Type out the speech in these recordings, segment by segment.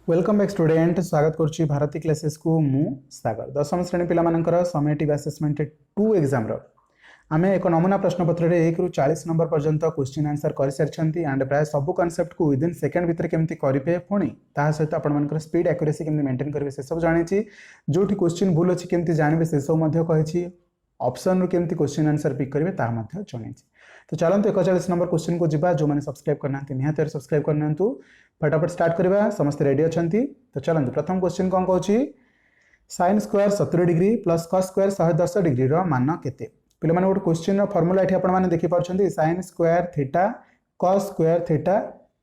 Welcome back student स्वागत करुच्ची Bharti classes को मु सागर दशम श्रेणी पिला समेटिव असेसमेंट 2 एग्जाम रो आमे एक नमूना प्रश्न पत्र रे 1 रु 40 नंबर पर्यंत क्वेश्चन आंसर कर सारछंती एंड प्राय सब कांसेप्ट को विदिन सेकंड भीतर केमती करिपे पुणी ता सहित आपण मानकर स्पीड एक्यूरेसी केमती मेंटेन करबे से सब जानिछि जोठी क्वेश्चन भूल अछि केमती जानबे से सब मध्ये कहिछि ऑप्शन रो केमती क्वेश्चन आंसर पिक करबे ता मध्ये जणैछि। तो चलते 41 नंबर क्वेश्चन को जीवा जो मैंने सब्सक्राइब करना निहाती सब्सक्राइब करना फटाफट स्टार्ट करवा समस्त रेडी अच्छा। तो चलते प्रथम क्वेश्चन कौन कौन sin square 70 degree plus cos square 110 degree मान केते पे मैंने गोटे क्वेश्चन फर्मूला ये आपने देखिपुं sin square theta cos square theta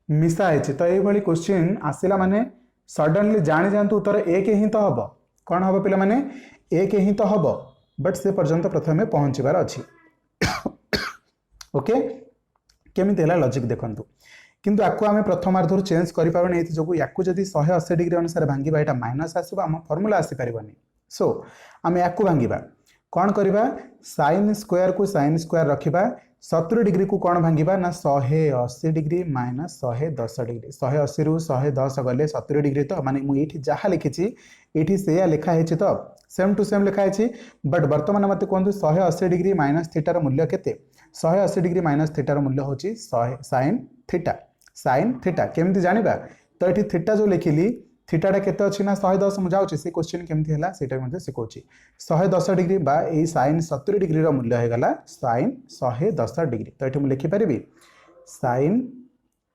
मिसाई तो ये क्वेश्चन आसला माने सडनली जानी जातु उत्तर एक ही तो हम कौन हम पे मैंने एक ही तो हम बट से पर्यंत प्रथम पहुँचबार अच्छी ओके केमी लॉजिक देखंतु किंतु आपको आम प्रथमार्धर चेंज करें जो या जदि 180 डिग्री अनुसार भांगा यहाँ माइनस आसो आम फर्मूला आसीपारनी सो आम या भांगा कौन करवा sin स्क्वायर को sin स्क्वायर रखा 70 डिग्री को कौन भांगा ना 180 डिग्री माइनस 110 डिग्री 180 रु 110 गले 70 डिग्री तो माने मुझे जहाँ लिखी ये से लिखाई तो सेम टू सेम लिखाई बट बर्तमान मत कहूँ 180 डिग्री माइनस थीटार मूल्य केते 180 डिग्री माइनस थीटार मूल्य हूँ साइन थीटा केमती जानिबा तो ये थीटा जो लिखिली थीटाटा केते अच्छी ना 110 मुझे से क्वेश्चन केमती है से शिखौची 110 डिग्री बा ये साइन 70 डिग्री मूल्य होगला साइन 110 डिग्री तो ये मुझे लिखिपारि साइन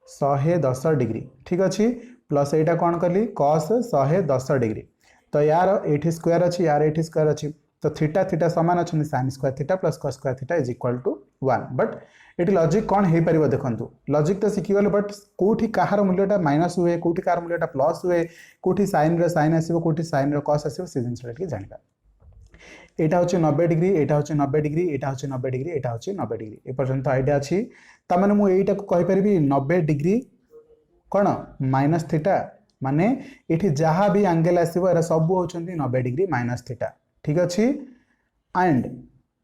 110 डिग्री ठीक अच्छे प्लस यहाँ कौन कली cos 110 डिग्री तो यार ये स्क्वायर अच्छी यार ये स्क्वायर अच्छी तो थीटा थीटा सामान अच्छे sin square theta plus cos square theta is equal to 1 but ये लॉजिक कौन हो पार देखो लॉजिक तो शिखिगले बट कौटी कहार मूल्यटा माइनस हुए कौटी कहार मूल्यटा प्लस हुए कौटी साइन साइन आसो कौटी साइन कस आसो से जिनटा जाना यहाँ हूँ 90 डिग्री यहाँ हूँ 90 डिग्री यहाँ हूँ 90 डिग्री यहाँ हूँ 90 डिग्री ए पर्यंत आइडिया अच्छी तमें मुझे कहीपरि 90 डिग्री कौन माइनस थीटा माने ये जहाँ भी एंगल आसो ये सब होती 90 डिग्री माइनस थीटा ठीक अच्छे एंड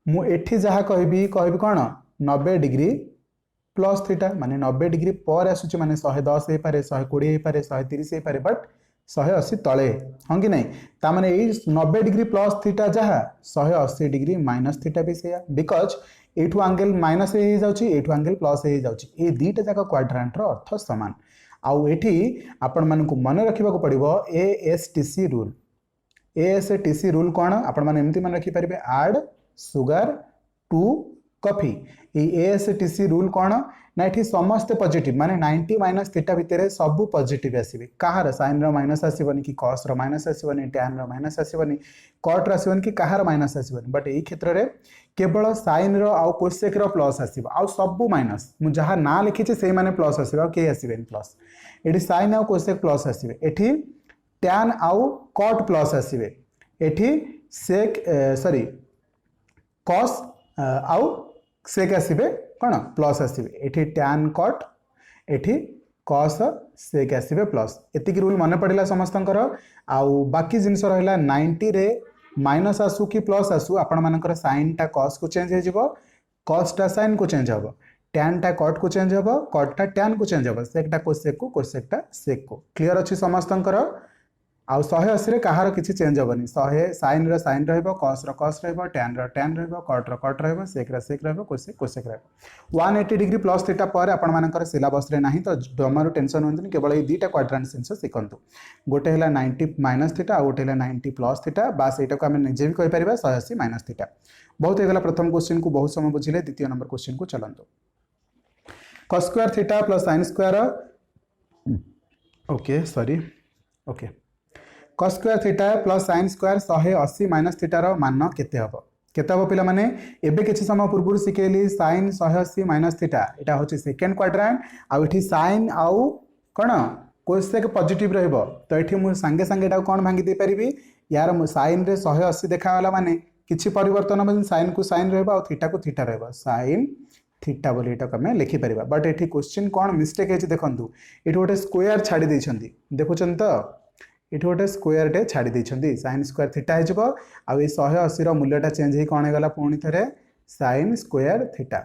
मुझे जहाँ कह कौन 90 डिग्री प्लस थीटा माने 90 डिग्री पर आसूँ माने 110 हो पारे 120 हो पारे 130 हो पारे बट 180 तले हाँ कि नहीं तामाने 90 डिग्री प्लस थीटा जहाँ 180 डिग्री माइनस थीटा भी से बिकज एठू एंगल माइनस एठू एंगल प्लस ये दुईटा जाक क्वाड्रांट अर्थ सामान आउ एठी आपण मानकु मन रखिबा पड़ो ASTC रूल ASTC रूल कौन आपण माने एमती मन रखि परिबे add sugar to coffee ASTC rule कौन ना ये समस्ते पॉजिटिव माने 90 माइनस थीटा भितर सब पॉजिटिव आसबे कहार साइन रो माइनस आसबनी कि cos rho minus आसबनी tan rho minus आसबनी cut रो आसबनी कि कहार माइनस आसबनी बट यही क्षेत्र में केवल साइन रो आउ कोसेक रो प्लस आसबो आउ सब माइनस मु जहाँ ना लिखी से माने प्लस आसबे आ के आसबेनी प्लस एठी साइन आउ कोसेक प्लस आसबे एठी टैन आउ कट प्लस आसबे एठी सेक सॉरी कॉस आउ सेक आसबे कौन प्लस आसबे एठी टैन कट एठी कॉस सेक आसबे प्लस एतिक रूल मन पड़ेगा समस्तंकर आउ बाकी जिनस रहा 90 रे माइनस आसू कि प्लस आसू आपण मानकर साइन टा कॉस को चेंज हो कॉस टा साइन को चेंज हो टैन टा कट को चेंज हो कट टा टैन को चेंज हो सेक टा कोसेक टा सेक को क्लियर अच्छी समस्तंकर आउ 180 रे कहार किसी चेंज हेनी 100 साइन रो साइन रस रस टैन रो टैन कट रो cot sec cosec cosec 180 degree plus theta पर आपण मानकर सिलेबस रे नाही तो जमार टेंशन होंतनी केवल ये दुईटा क्वाड्रेंट जिनस शिखु गोटे है 90 माइनस थीटा और गोटे है 90 प्लस थीटा बास यहाँ को आम निजे भी कहीपर 180 माइनस थीटा बहुत होगा प्रथम क्वेश्चन को बहुत समय बुझे द्वितीय नंबर क्वेश्चन को चलते cos square theta plus sin square okay sorry okay cos square theta plus sin square 180 minus थीटार मान केते हम पे माने एबे किछि समय पूर्व शिखेली sin 180 माइनस थीटा यहाँ हूँ सेकेंड क्वाड्रांट आउ इठी sin आउ कौन कोसेक पॉजिटिव रहिबो तो ये मुझे सांगे सांगे कौन भांगी दे पारिबी यार साइन रे 180 देखागला माने किछि परिवर्तन साइन को साइन रहिबो आ थीटा को थीटा रहिबो साइन थीटा बोली एटा आम लिखिपर बट ये क्वेश्चन कौन मिस्टेक है देखूँ ये गोटे स्क्वायर छाड़ी देखुं तो ये गोटे स्क्वायर टे छाड़ी देइछंती साइन स्क्वायर थीटा हो आउ 180 मूल्यटा चेंज हो कौन होगा पुणी थे साइन स्क्वायर थीटा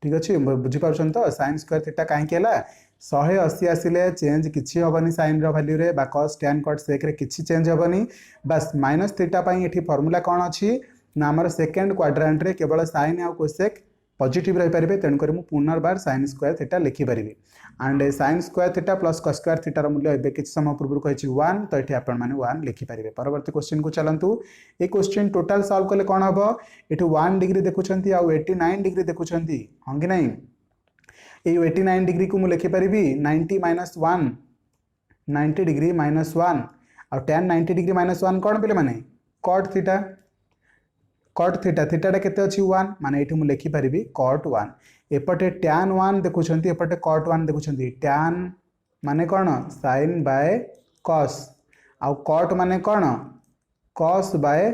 ठीक अच्छे बुझीपार तो साइन स्क्वायर थीटा कहीं 180 आसिले चेंज किछि हेनी साइन भैल्यू रे बा cos tan cot sec रे किछि चेंज हेनी बस माइनस थीटा ये फर्मूला कौन अच्छी ना आमर सेकेंड क्वाड्रांट रे केवल साइन आउ कोसेक पॉजिटिव रही पारे तेणुक पुनर्बार साइन स्क्वायर थीटा लिखिपारि and sine square theta plus cos square थीटार मूल्य ए किसी समय पूर्व कही 1 तो ये आपण मैंने 1 लिखिपारे। परवर्ती क्वेश्चन को चलतु ये क्वेश्चन टोटाल सॉल्व कले कौन हम ये 1 डिग्री देखुं आउ 89 डिग्री देखुं हाँ कि नहीं ये 89 डिग्री को मुझे लिखिपारि 90 माइनस 1 90 डिग्री माइनस 1 आउ tan 90 डिग्री माइनस 1 कौन पे माने cot थीटा थीटाटा केते अछि 1 माने एठी मु लिखि परिबी cot 1 एपटे tan 1 देखुछंती एपटे cot 1 देखुछंती tan माने कोन sin बाय cos आउ cot माने कोन cos बाय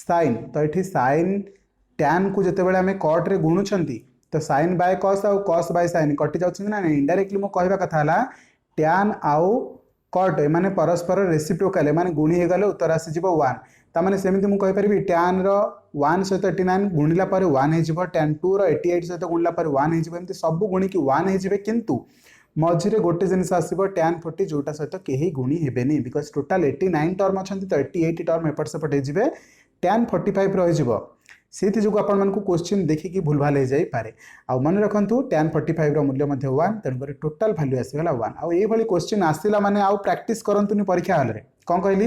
sin तो एठी sin tan को जते बेले हमें cot रे गुणुछंती तो sin बाय cos आउ cos बाय sin कटि जाउछन ना इनडायरेक्टली मु कहबा कथा हला tan आउ cot माने परस्पर रेसिप्रोकाल माने गुणी हे गले उत्तर आसी जिवो 1 तामाने सेमिति मु कहि परिबी tan रो 1 सहित 89 गुणिला पर 1 हे जिवो tan 2 रो 88 सहित गुणिला पर 1 हे जिवो एमति सब गुणी की 1 हे जिवे किंतु मझिरे गोटे जिनिस आसीबो tan 40 जोटा सहित केही गुणी हेबेनी बिकॉज टोटल 89 टर्म अछंती तो 88 टर्म एपट सेपट हे जिवे tan 45 रहि जिवो सेति जो आपण मन को क्वेश्चन देखि कि भूल भाल हे जाई पारे आ मन रखंतु tan 45 रो मूल्य मध्ये 1 तन करे टोटल वैल्यू आसीगला 1 आ ए भली क्वेश्चन आसीला माने आ प्रैक्टिस करंतुनी परीक्षा हॉल रे कोन कहली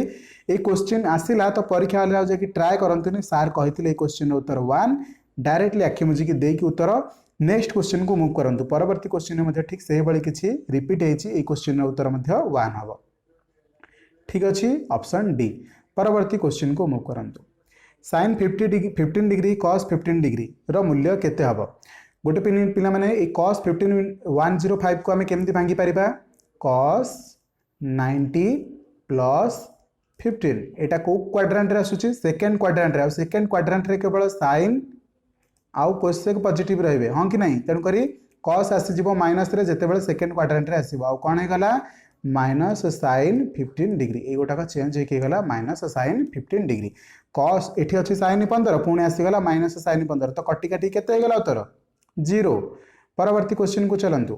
ए क्वेश्चन आसीला तो परीक्षा हॉल रे जे कि ट्राई करंतुनी सर कहितले ए क्वेश्चन उत्तर 1 डायरेक्टली आखि मुजी कि देकी उत्तर नेक्स्ट क्वेश्चन को मूव करंतु परवर्ती क्वेश्चन मध्ये ठीक सेही भली किछि रिपीट हेछि ए क्वेश्चन रो उत्तर मध्ये 1 हबो ठीक अछि ऑप्शन डी। परवर्ती क्वेश्चन को मूव करंतु sin 15 डिग्री cos 15 डिग्री रो मूल्य केते हबो गोटे पिला माने ए cos 15 105 को हमें केमती भांगी परिबा cos 90 प्लस 15 एटा को क्वाड्रेंट रे आसुची सेकंड क्वाड्रेंट रे सेकंड क्वाड्रेंट रे केवल sin आउ कोसेक पॉजिटिव रहबे हां कि नहीं तन करी cos आसी जिवो माइनस रे जते बेले सेकंड क्वाड्रेंट रे आसीबो आउ कोन हे गला माइनस sin 15 डिग्री ए गोटा का चेंज हे गला माइनस sin 15 डिग्री cos एठी अछि sin 15 पुणी आसी गला माइनस sin 15 तो कटि कटि केते हे गला उत्तर 0। परवर्ती क्वेश्चन को चलंतु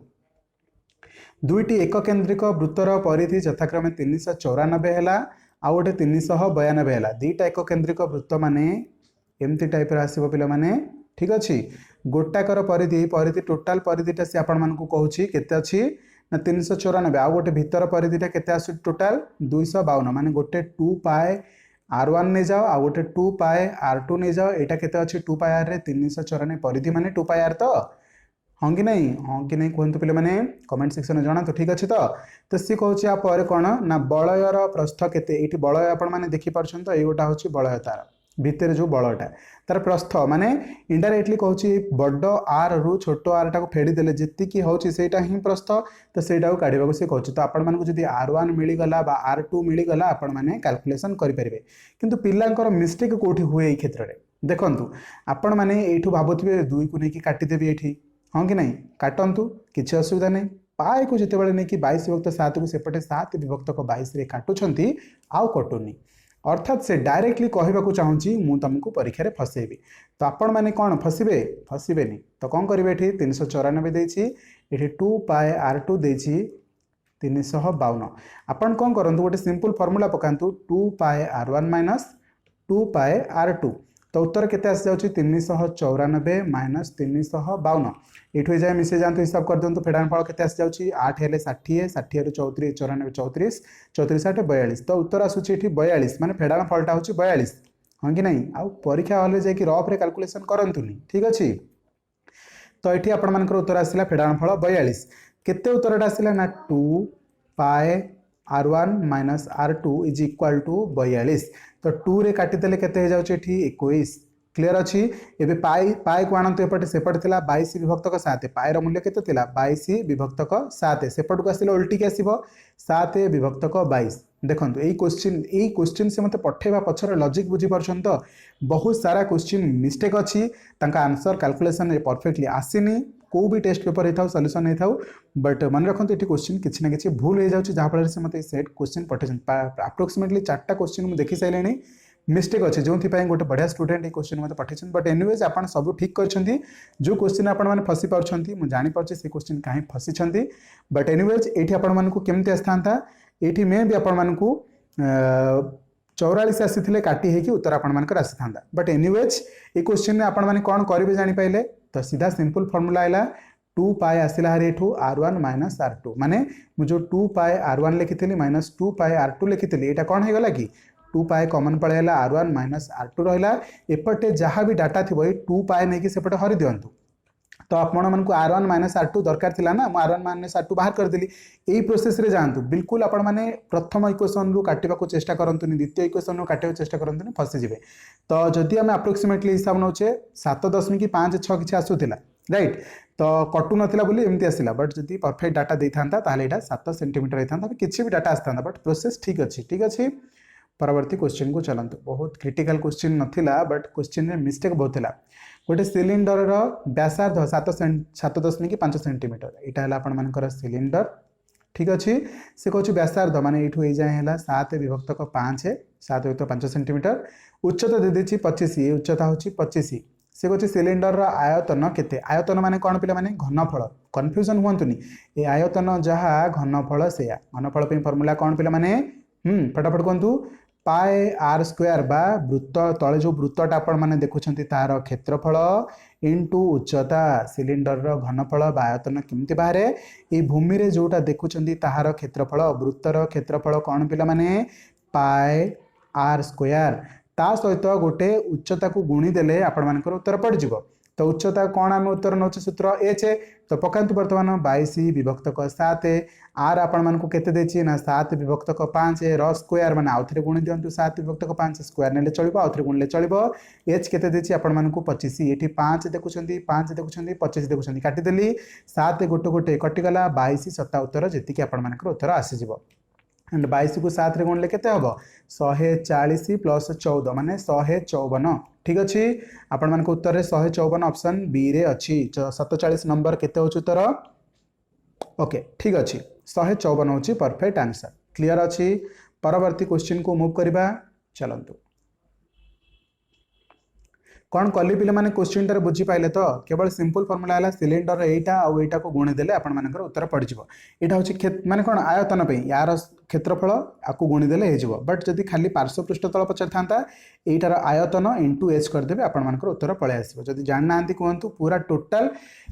दुईटी एक केंद्रिक वृत्तर परिधि यथाक्रमे 394 हैला आ गोटे 392 हैला दीटा एक केंद्रिक वृत्त माने एमती टाइप रा आसीबो पिला माने ठीक अछि गोटाकर परिधि परिधि टोटल परिधिटा से आपण मान को कहूची केते अछि ना 394 आ गोटे भीतर परिधिटा केते आसु टोटल 252 माने गोटे 2 पाए r1 ने जाओ आ गोटे 2 पाए r2 ने जाओ एटा केते अछि 2 पाए r रे 394 परिधि माने 2 पाए r तो हाँ कि नहीं कहतु पे मैंने कमेंट सेक्शन में जना तो ठीक अच्छे तो सी कहूँ आप कौन ना बलयर प्रस्थ केते ये बलय आपण मैंने देखिपार तो ये गोटा हूँ बलय तार भितर जो बलटा तार प्रस्थ माने इनडायरेक्टली कहूँ बड़ आर रु छोट आर टाक फेड़ीदे जी हूँ ही प्रस्थ तो सहीटा काढ़ा सी कहूँ तो आपण मानक जब r1 मिलगला r2 मिलगला आपण मैंने कैलकुलेसन करेंगे किंतु पिलांकर मिस्टेक कौटी हुए ये क्षेत्र में देखु आपण मैंने यू भावुवे 2 को लेकिन काटिदेवी ये हाँ कि नहीं काटतु किसी असुविधा नहीं पाए को जिते बड़े नहीं कि 22 विभक्त 7 को सेपटे 7 विभक्त 22 रे काटुंट आउ कटुनी अर्थात से डायरेक्टली कहवाक चाहूँगी मु तुमको परीक्षा रे फसेबी तो आपण मैंने कौन फसबे फसबेनी तो कौन करेंगे ये 394 देछि ये 2 पाए r2 देछि 352 आपण कौन करूँ गोटे सिंपल फॉर्मूला पकातु 2 पाए r1 माइनस 2 पाए r2 तो उत्तर केते आसी जाउची 394 माइनस 352 एठो जाय मिसे जानतो हिसाब कर दंतु फेडान फल केते आसी जाउची 8 हेले 60 60 रु 34 94 34 34 8 42 तो उत्तर आसुची एठी 42 माने फेडान फलटा होची 42 हां कि नहीं आ परीक्षा हॉल जाय कि रफ रे कैलकुलेशन करंतुनी ठीक अछि तो एठी आपण मानकर उत्तर आसिला फेडान फल 42 केते उत्तरटा आसिला ना 2 पाए r1 minus r2 is equal to 42 तो 2 रे काटिदेले केते हो जाउची एठी 21 क्लियर अच्छी एबे पाई पाई को आणंतु एपटे सेपट थिला 22 विभक्तक 7 पाई रो मूल्य केते थिला 22 विभक्तक 7 सेपट को आसिलो उल्टी के आसीबो 7 विभक्तक 22 देखंतु एई क्वेश्चन से मते पठेबा पछर लॉजिक बुझी परछन तो बहुत सारा क्वेश्चन मिस्टेक अछि तांका आंसर कैलकुलेशन परफेक्टली आसीनी को भी टेस्ट पेपर हे थाउ सॉल्यूशन हे थाउ बट मन रखंतु एटी क्वेश्चन किछि ना किछि भूल हे जाउछि जहा फल से मते सेट क्वेश्चन पठेछन अप्रोक्सीमेटली 4टा क्वेश्चन मु देखि साइलेनी मिस्टेक अच्छे जो गोटे बढ़िया स्टूडेंट ये क्वेश्चन मत पठे बट एनीवेज आप सब ठीक कर जो क्वेश्चन आपण मैंने फसी पार्टी मुझे जानीपारे से क्वेश्चन कहीं फसी बट एनीवेज ये आपमती आसता ये मे भी आपण को 44 आसी काटी होगी उत्तर आपर आसी था बट एनीवेज ये क्वेश्चन में आपण मैंने कौन करेंगे जानीपारे तो सीधा सिंपल फर्मूला आला 2 पाए आसला हारी एठू r1 माइनस r2 माने मुझे 2 पाए r1 लिखी माइनस 2 पाए r2 लिखी यहाँ कौन हो गला कि 2 पाए कमन पड़ेगा r1 माइनस r2 रहा एपटे जहाँ भी डाटा थी 2 पाए नहीं कि सेपटे हरि दिंतु तो आपण मानक r1 माइनस r2 दरकार थिला ना r1 माइनस r2 बाहर करदेली यही प्रोसेस रे जातु बिल्कुल आपण माने प्रथम इक्वेशन रु काटिबा को चेष्टा करंतुनी द्वितीय इक्वेशन रु काटिबा चेष्टा करंतुनी फसी जिवे तो जदि हम अप्रोक्सीमेटली हिसाब नौचे 7.56 किछि आसुथिला राइट तो कटु नथिला बोली एमती आसिला बट जदि परफेक्ट डाटा दे थांता ताले एटा 7 सेंटीमीटर होई थांता किछि भी डाटा आस्तांता बट प्रोसेस ठीक अछि परवर्ती क्वेश्चन को चलंतु बहुत क्रिटिकल क्वेश्चन नथिला बट क्वेश्चन में मिस्टेक बहुत थिला गोटे सिलिंडर व्यासार्ध 7.5 सेंटीमीटर यहाँ है आपण मानकर सिलिंडर ठीक अच्छे से कहूँ व्यासार्ध माने ये जाए है 7 विभक्तक 5 7 विभक्त 5 सेंटीमीटर उच्चता दे दी 25 ये उच्चता हूँ 25 से कहूँ सिलिंडर आयतन केते आयतन माने कौन पे माने घनफल कन्फ्यूजन हुंतुनी ये आयतन जहाँ घनफल से घनफल पे फर्मूला कौन पे माने फटाफट कहतु पाए आर स्क्वायर बा वृत्त तले जो वृत्तटा आपण माने देखुछंती तार क्षेत्रफल इंटू उच्चता सिलिंडर घनफल बा आयतन केमती बाहर ये भूमि रे जोटा देखुछंती ताहार क्षेत्रफल वृत्तर क्षेत्रफल कौन पिला माने पाए आर स्क्वायर ता सहित गोटे उच्चता को गुणी देले आपण मानकर उत्तर पड़ जिवो तो उच्चता कौन आम उत्तर नौचे सूत्र एच तो पकातु बर्तमान 22 विभक्तक 7 आर आपण मानक केते देछि ना 7 विभक्तक 5 र स्क्वायर माने आउ थरे गुणी दियंतु 7 विभक्तक 5 स्क्वायर नेले चलिबो आउ थरे गुणले चलिबो एच केते देछि आपण मानक 25 एठी 5 देखुछंती 25 देखुछंती काटी देली 7 गोटे गोटे कटि गला 22 सता उत्तर जेति कि आपण मानकर उत्तर आसी जिवो एंड 22 को 7 रे गुणले केते हबो 140 प्लस 14 माने 154 ठीक अच्छे आपण मान उत्तर रे 154 ऑप्शन बी रे अच्छी 47 नंबर केते होची उत्तर ओके ठीक अच्छे 154 होची परफेक्ट आंसर क्लियर अच्छी परवर्ती क्वेश्चन को मूव करबा चलंतु कौन कली पिले माने क्वेश्चन टारे बुझी पाइले तो केवल सिंपल फॉर्मूला है सिलिंडर एटा आउ एटा को गुणी देले आपण मानकर उत्तर पड़ जिवो एटा होची माने कोन आयतन पे यार क्षेत्रफल आकु गुणी देले हे जिवो बट जदी खाली पार्श्व पृष्ठतल पचर थांता एटार आयतन इंटू एच कर देबे आपण मानकर उत्तर पळे आसीबो जदी जान नांती कोंतु पूरा टोटल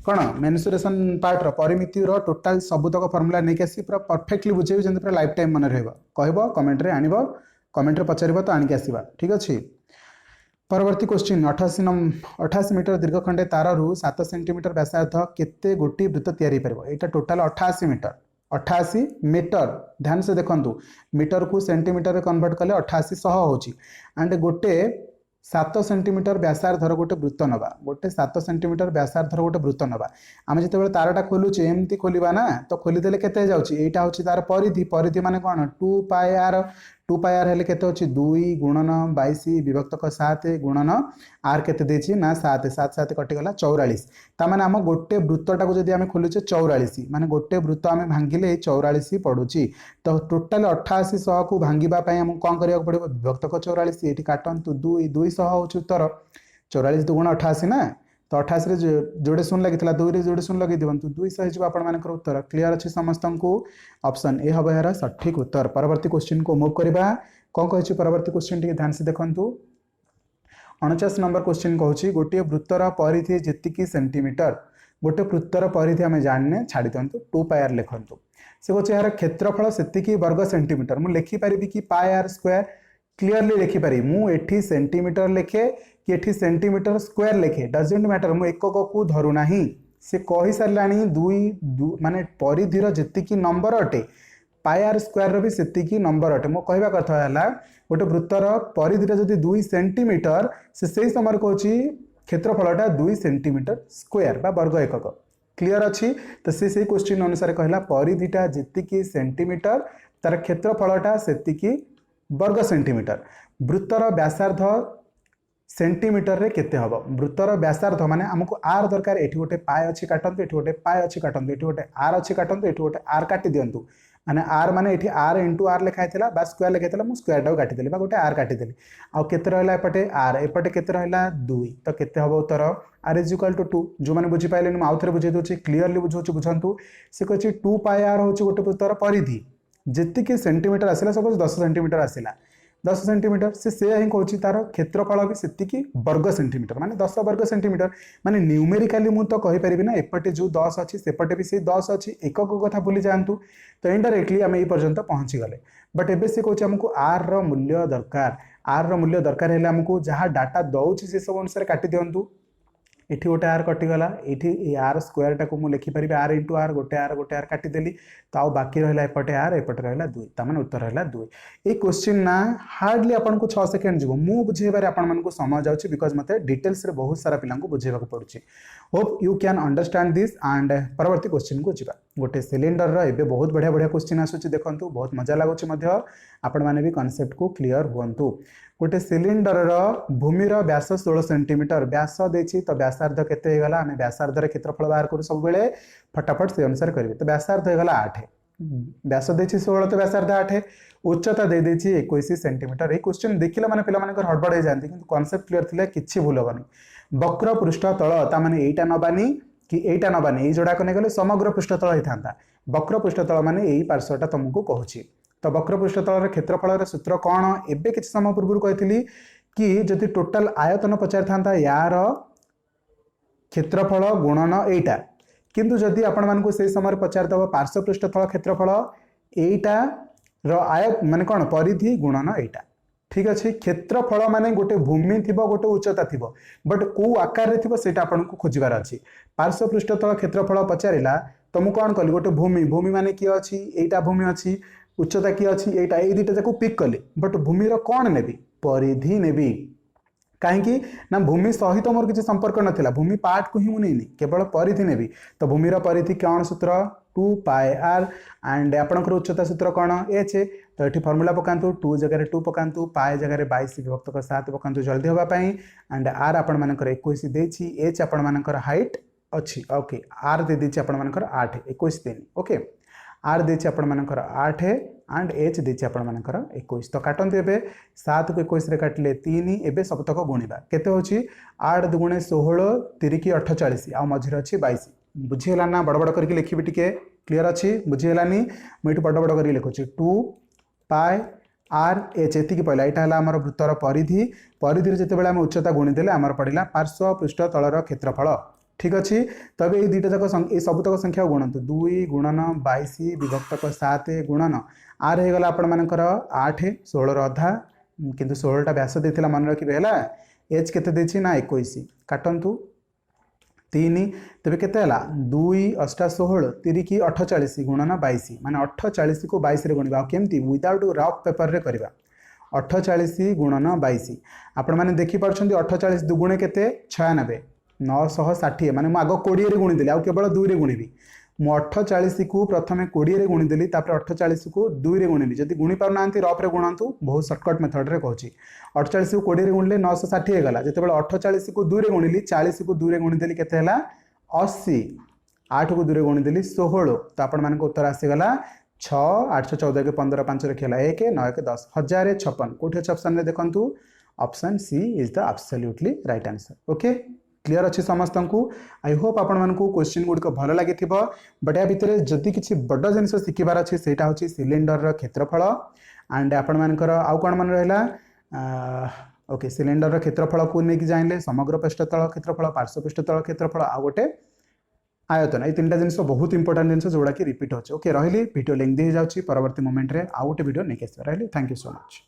कोन मेंसुरेशन पार्ट रो परिमिति रो टोटल सबुतक फॉर्मूला नै केसी पूरा परफेक्टली बुझेबे जंदी पूरा लाइफ टाइम मन रहबो कहबो कमेंट रे आनिबो कमेंट रे पचारिबो तो आनिके आसीबा ठीक अछि परवर्ती क्वेश्चन 88 मीटर दीर्घखंडे तार रु 7 सेंटीमीटर व्यासार्ध केते गोटी वृत्त तैयारी परबो एटा टोटल 88 मीटर ध्यान से देखंतु मीटर को सेंटीमीटर रे कन्वर्ट कले 88 सह होची एंड गोटे 7 सेंटीमीटर व्यासार्धर गोटे वृत्त नबा गोटे 7 सेंटीमीटर व्यासार्धर गोटे वृत्त नबा आम जिते तारटा खोलुचे एमती खोलिबा ना तो खोलीदेले केते जाउची एटा होची तार परिधि परिधि माने कोन 2 पाई आर हेले केते होची 2 गुणन 22 विभक्तक 7 गुणन आर केते देछि ना 7 7 7 कटि गला 44 ता माने हम गोटे वृत्तटा को जदी हम खोलुचे 44 माने गोटे वृत्त हम भांगिले 44 पडुची तो टोटल 88 सह को भांगिबा पई हम कोन करिया पड़िबो विभक्तक 44 एठी काटंतु 2 2 सह होची उत्तर 44 दुगुण 88 ना तो 88 रे जोड़े शून्य लगी 2 रे जोड़े शून्य लगी दिवंतु 200 हिजो आपण मानकर उत्तर क्लियर अछि समस्त को ऑप्शन ए हबो यार सठिक उत्तर परवर्ती क्वेश्चन को मूव करबा कोन कहछि परवर्ती क्वेश्चन टिके ध्यान से देखंतु 49 नंबर क्वेश्चन कहछि गोटे वृत्तर परिधि जेतिकी सेंटीमीटर गोटे वृत्तर परिधि हमें जानने छाड़ी दियंतु 2 पाई आर लिखंतु से कहछि यार क्षेत्रफल सेतिकी वर्ग सेंटीमीटर मु लिखि परिबि कि पाई आर स्क्वायर क्लियरली लिखि पारि मु एठी सेंटीमीटर लिखे कि एठी सेंटीमीटर स्क्वायर लिखे डजंट मैटर मु एकक को धरु नाही से कहि सारलानी दुई माने परिधिर जेतिकी नंबर अटे पाई आर स्क्वायर रो भी सेतिकी नंबर अटे मो कहबा कथा हला गोटे वृत्तर परिधिर जदी 2 सेंटीमीटर से सही समय कहछि क्षेत्रफलटा 2 सेंटीमीटर स्क्वायर बा वर्ग एकक क्लियर अछि तो से सही क्वेश्चन अनुसार कहला परिधिटा जेतिकी सेंटीमीटर तार क्षेत्रफलटा सेतिकी वर्ग सेंटीमीटर वृत्तर व्यासार्ध सेंटीमीटर रे केते हबो वृत्तर व्यासार्ध माने हमको आर दरकार एठी गोटे पाए अछि काटंतु एठी गोटे पाए अछि काटंतु एठी गोटे आर अछि काटंतु एठी गोटे आर काटि दियंतु माने आर माने एठी आर इंटू आर लिखाई थिला बा स्क्वायर लिखाई थिला मु स्क्वायर टाको काटी देली बा गोटे आर काटी देली आ केते रहला एपटे आर एपटे केते रहला 2 तो केते हबो उत्तर आर इज इक्वल टू 2 जो माने बुझी पाइले मु आउथरे बुझे दोची क्लियरली बुझोची बुझंतु से कहछि 2 पाई आर होची गोटे उत्तर परिधि जेति के सेंटीमीटर आसिला सपोज 10 सेंटीमीटर आसिला 10 सेंटीमीटर से ही कहूँ तार क्षेत्रफल भी से वर्ग सेंटीमीटर माने 10 वर्ग सेंटीमीटर माने न्यूमेरिकाली मुझे तो कहीपर ना एपटे जो 10 अच्छी सेपटे भी से 10 अच्छी एक कथा भूली जातु तो इनडायरेक्टली आम पर्यंत पहुँची गले बट एबे से कहूँ आमको आर रो मूल्य दरकार आर रो मूल्य दरकार है आमको जहाँ डाटा दौर से सब अनुसार काटी दिंतु एठी गोटे आर कटिगला ये आर स्क्वायर टाक मुझे लिखिपारि आर इंटू आर गोटे आर काटिदेली तो आउ बाकी रहा एपटे आर एपटे रहा 2 ताମାନେ उत्तर रहा 2 ये क्वेश्चन ना हार्डली आपको 6 सेकेंड जीव मु बुझेबारे आपको समय जाऊँगी बिकज मत डिटेल्स रे बहुत सारा पिला बुझेबा पड़ुछि hope you can understand this and परवर्ती क्वेश्चन को जीवा गोटे सिलिंडर रे बहुत बढ़िया बढ़िया क्वेश्चन आसुछि देखंतु बहुत मजा लागुछि मध्य आपण माने भी कांसेप्ट को क्लियर हुंतु गोटे सिलिंडर भूमिर व्यास 16 सेंटीमीटर व्यास देछि तो व्यासार्ध केते गला आमे व्यासार्ध रे क्षेत्रफल बाहर करू सब बेले फटाफट से अनुसार करिवे तो व्यासार्ध गला 8 व्यास देछि 16 तो व्यासार्ध 8 उच्चता दे देछि 21 सेंटीमीटर ए क्वेश्चन देखिला माने पिला मानकर हड़बड़ हो जांती किंतु कांसेप्ट क्लियर थिले किछि भूल होबनी वक्र पृष्ठ तल ता माने एटा नबानी कि एटा नबानी ए जोडा कने गले समग्र पृष्ठ तल हिथांता वक्र पृष्ठ तल माने एई पार्श्वटा तुमको कहूछि तो वक्र पृष्ठतल क्षेत्रफल सूत्र कौन एबे किछि समय पूर्व कही कि जदि टोटाल आयतन पचार था यार क्षेत्रफल गुणन एटा किंतु जदि आपण मानकु से समय पचार दब पार्श्व पृष्ठतल क्षेत्रफल एटा आयत माने कौन परिधि गुणन एटा ठीक अच्छे क्षेत्रफल माने गोटे भूमि थी गोटे उच्चता थी बट कौ आकार थी सेटा आपको खोजार अच्छी पार्श्व पृष्ठतल क्षेत्रफल पचारा तो मुझे कौन कली गोटे भूमि भूमि माने किए अच्छी एटा भूमि अच्छी उच्चता किए अच्छी एटा ये दुटा जाक पिक कली बट भूमिर कौन नेबी परिधि नेबी कहीं ना भूमि सहित मोर किसी संपर्क नाला भूमि पार्ट को ही मुझे केवल परिधि नेबी तो भूमिर परिधि कौन सूत्र 2 पाई आर एंड आपंकर उच्चता सूत्र कौन एच तो ये फर्मूला पकातु 2 जगह 2 पकातु पाए जगह 22 विभक्त 7 पकातु जल्दी हाँपाई एंड आर आपंकर 21 देछि एच आपंकर हाइट अच्छी ओके आर दे देछि आपंकर 8 21 दिन ओके आर देछि आपंकर 8 एंड एच देछि आपंकर 21 तो काटंतु एबे 7 को 21 रे काटिले 3 एबे सबतक गुणिबा केते होछि 8 दुगुणे 16 3 की 48 आ मझिर अछि 22 बुझीला ना बड़ बड़ करके लिखिबि टिके क्लियर अछि बुझीलानी मुइट बड़ बड़ करके लिखुछि 2 पाई आर एच एतिकी पहला एटा हला हमर वृत्तर परिधि परिधि रे जते बेला हम उच्चता गुणी देले हमर पडिला पार्श्व पृष्ठ तलर क्षेत्रफल ठीक अच्छे तब ये दुईटा जाक ये सबतक संख्या गुणतु 2 गुणन 22 विभक्तक 7 गुणन आर हो गला आपंकर 8 16 अधा किंतु 16टा व्यास देता मन रखिए है एच के ना 21 काटंतु 3 तेज के 2 8 16 3 की 48 गुणन 22 माने 48 को 22 रे गुणिबा केमती विदाउट रफ पेपर रे करबा 48 गुणन 22 आपण माने देखि परछंती 48 दुगुणे केते 96 960 माने आग 20 रे गुणीदेली आउ केवल 2 रे गुणीबी मु 48 को प्रथमे 20 रे गुणीदेली तापर 48 को 2 रे गुणीली जदि गुणी पार नांती रफ रे गुणंतु बहुत शॉर्टकट मेथड रे कहूची 48 को 20 रे गुणले 960 हे गला जते बेला 48 को 2 रे गुणीली 40 को 2 रे गुणीदेली केते हला 80 8 को 2 रे गुणीदेली 16 तो आपण मानको उत्तर आसी गला 6 814 के 15 5 रे खेला 1 9 के 10 1056 कोठे ऑप्शन रे देखंतु option C is the absolutely right answer okay clear अच्छे समस्त को आई होप आपण मानकु क्वेश्चन गुड़िक भल लगी बट या भितर जदि किसी बड़ जिनिस शिखबार अच्छे सेटा हूँ सिलिंडर क्षेत्रफल एंड आपण मानकर आउ कौन मन रहा ओके सिलिंडर क्षेत्रफल को लेकिन जाइले समग्र पृष्ठतल क्षेत्रफल पार्श्व पृष्ठतल क्षेत्रफल आ गोटे आयतन ये 3टा जिनिस बहुत इंपोर्टेंट जिनिस जोड़ा कि रिपीट होचे ओके रही वीडियो लेंथी हो जाऊँगी परवर्ती मोमेंट रे आउ गोटे वीडियो नहीं रही थैंक यू सो मच।